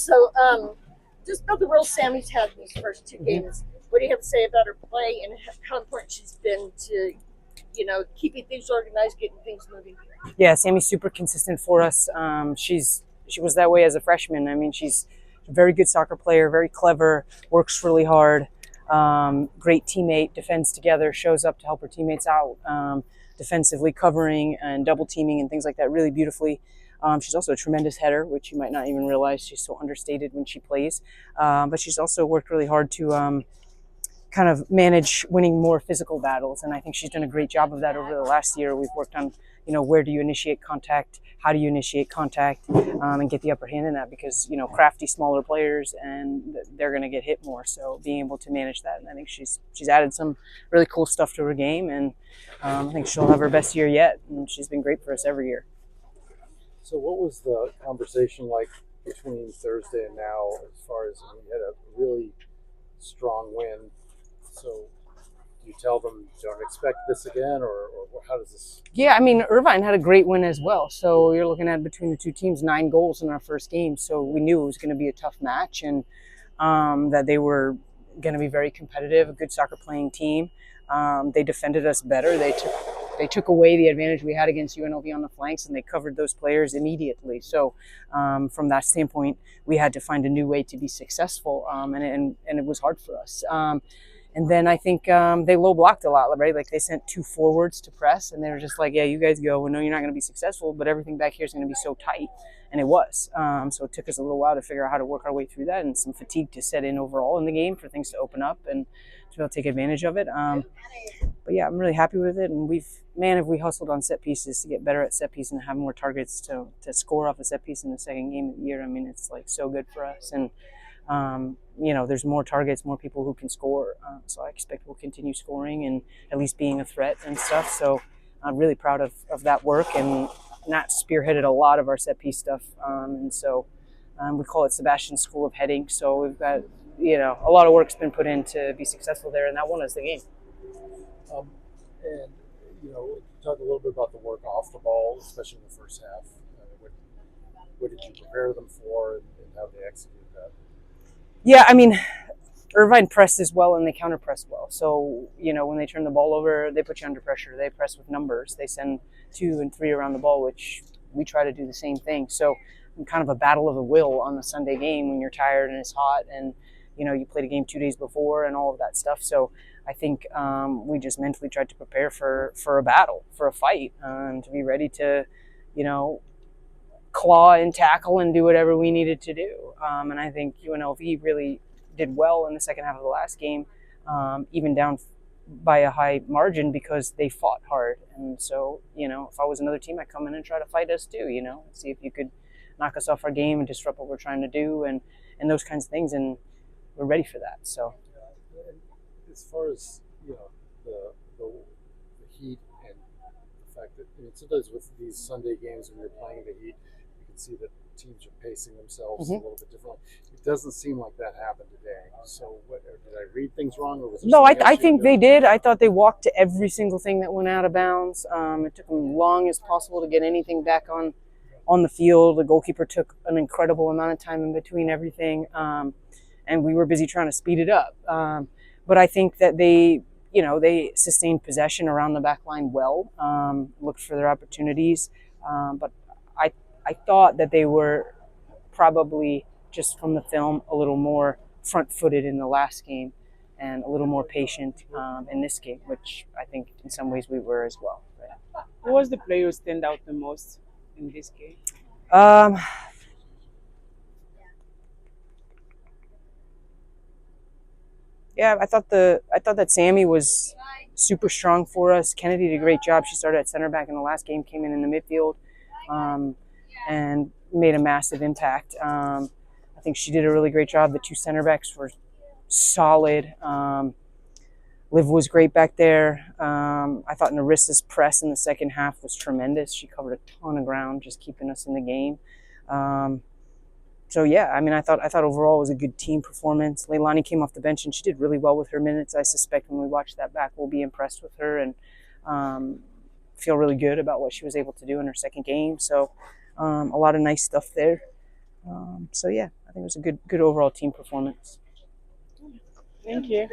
So, just about the role Sammy's had in these first two games. What do you have to say about her play and how important she's been to, keeping things organized, getting things moving? Yeah, Sammy's super consistent for us. She was that way as a freshman. I mean, she's a very good soccer player, very clever, works really hard, great teammate, defends together, shows up to help her teammates out, defensively covering and double teaming and things like that really beautifully. She's also a tremendous header, which you might not even realize. She's so understated when she plays. But she's also worked really hard to kind of manage winning more physical battles. And I think she's done a great job of that over the last year. We've worked on, where do you initiate contact? How do you initiate contact and get the upper hand in that? Because, crafty, smaller players, and they're going to get hit more. So being able to manage that. And I think she's added some really cool stuff to her game. And I think she'll have her best year yet. And she's been great for us every year. So what was the conversation like between Thursday and now as far as you had a really strong win? So do you tell them don't expect this again or how does this? Yeah, I mean, Irvine had a great win as well. So you're looking at between the two teams, 9 goals in our first game. So we knew it was going to be a tough match and that they were going to be very competitive, a good soccer playing team. They defended us better. They took away the advantage we had against UNLV on the flanks, and they covered those players immediately. So from that standpoint, we had to find a new way to be successful, and it was hard for us. And then I think they low blocked a lot, right? Like they sent 2 forwards to press, and they were just like, yeah, you guys go. We know you're not going to be successful, but everything back here is going to be so tight. And it was. So it took us a little while to figure out how to work our way through that, and some fatigue to set in overall in the game for things to open up and to be able to take advantage of it. But yeah, I'm really happy with it. And have we hustled on set pieces to get better at set piece and have more targets to score off a set piece in the second game of the year. I mean, it's like so good for us. And, there's more targets, more people who can score. So I expect we'll continue scoring and at least being a threat and stuff. So I'm really proud of that work, and Nat spearheaded a lot of our set piece stuff. And so we call it Sebastian's School of Heading. So we've got, a lot of work's been put in to be successful there, and that won us the game. And, talk a little bit about the work off the ball, especially in the first half. What did you prepare them for and how they executed that? Yeah, I mean, Irvine pressed as well and they counter pressed well. So, when they turn the ball over, they put you under pressure. They press with numbers. They send 2 and 3 around the ball, which we try to do the same thing. So kind of a battle of the will on the Sunday game when you're tired and it's hot and, you played a game 2 days before and all of that stuff. So I think we just mentally tried to prepare for a battle, for a fight, and to be ready to, claw and tackle and do whatever we needed to do. And I think UNLV really did well in the second half of the last game, even down by a high margin because they fought hard. And so, if I was another team, I'd come in and try to fight us too, see if you could knock us off our game and disrupt what we're trying to do and those kinds of things. And we're ready for that. So, as far as the heat and the fact that sometimes with these Sunday games when you're playing the heat, you can see that teams are pacing themselves a little bit differently. It doesn't seem like that happened today. So, did I read things wrong, or was there no? I think they did. I thought they walked to every single thing that went out of bounds. It took them long as possible to get anything back on the field. The goalkeeper took an incredible amount of time in between everything. And we were busy trying to speed it up. But I think that they sustained possession around the back line well, looked for their opportunities. But I thought that they were probably, just from the film, a little more front-footed in the last game and a little more patient in this game, which I think in some ways we were as well. Right? Who was the player who stand out the most in this game? Yeah, I thought that Sammy was super strong for us. Kennedy did a great job. She started at center back in the last game, came in the midfield, and made a massive impact. I think she did a really great job. The 2 center backs were solid. Liv was great back there. I thought Narissa's press in the second half was tremendous. She covered a ton of ground, just keeping us in the game. So yeah, I mean, I thought overall it was a good team performance. Leilani came off the bench and she did really well with her minutes. I suspect when we watch that back, we'll be impressed with her and feel really good about what she was able to do in her second game. So a lot of nice stuff there. So yeah, I think it was a good overall team performance. Thank you.